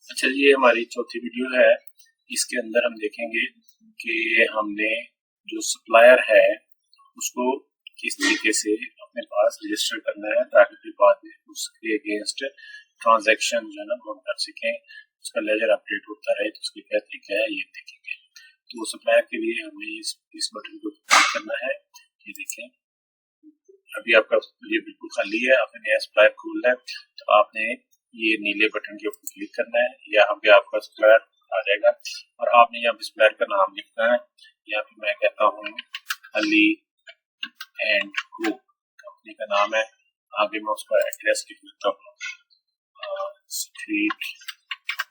अच्छा जी, ये हमारी चौथी वीडियो है। इसके अंदर हम देखेंगे कि हमने जो सप्लायर है उसको किस तरीके से अपने पास रजिस्टर करना है ताकि फिर बाद में उसके अगेंस्ट ट्रांजैक्शन जो है ना वो हम कर सकें, उसका लेजर अपडेट होता रहे। तो उसका क्या तरीका है ये देखेंगे। तो सप्लायर के लिए हमें इस बटन को क्लिक करना है। ये देखें, अभी आपका ये बिल्कुल खाली है, आपने नया सप्लायर खोलना है तो आपने ये नीले बटन के ऊपर क्लिक करना है। यहाँ पे आपका सप्लायर आ जाएगा और आपने यहाँ पे सप्लायर का नाम लिखना है। यहाँ पे मैं कहता हूँ अली एंड को कंपनी का नाम है। आगे मैं उसका एड्रेस लिख देता हूँ, स्ट्रीट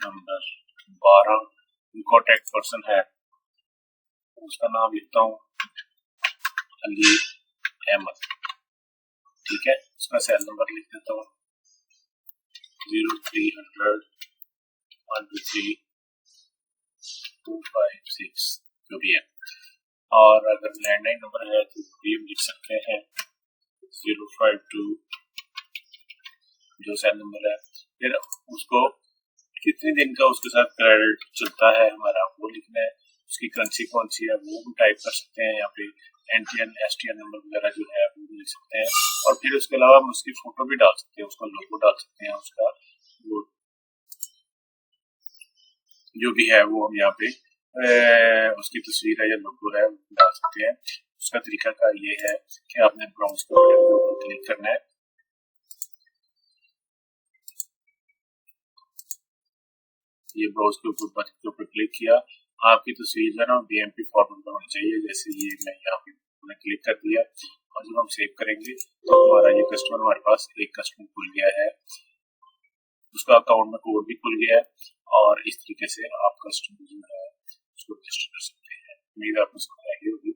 नंबर 12, कॉन्टेक्ट पर्सन है उसका नाम लिखता हूँ अली अहमद। ठीक है, उसका सेल नंबर लिख देता हूँ 0300 123 256 जो भी है। और अगर लैंडलाइन नंबर है तो भी हम लिख सकते हैं 052 जो सेल नंबर है। फिर उसको कितने दिन का उसके साथ क्रेडिट चलता है हमारा वो लिखना है। उसकी करेंसी कौन सी है वो भी टाइप कर सकते हैं। यहाँ पे एनटीएन एसटीएन नंबर वगैरह जो है वो भी लिख सकते हैं। और फिर उसके अलावा हम उसकी फोटो भी डाल सकते हैं, उसका लोगो डाल सकते हैं, उसका वो जो भी है वो हम यहाँ पे उसकी तस्वीर है या लोगो है वो डाल सकते हैं। उसका तरीका का ये है कि आपने ब्राउज के ऊपर क्लिक करना है। ये ब्राउज के ऊपर बटन के ऊपर क्लिक किया, आपकी तस्वीर जो है ना बीएमपी फॉर्मेट में होनी चाहिए। जैसे ये मैं यहाँ पे क्लिक कर दिया और जब हम सेव करेंगे तो हमारा ये कस्टमर हमारे पास एक कस्टमर खुल गया है, उसका अकाउंट में कोड भी खुल गया है। और इस तरीके से आप कस्टमर जो है उसको रजिस्टर कर सकते हैं। उम्मीद आपको समझ आई होगी।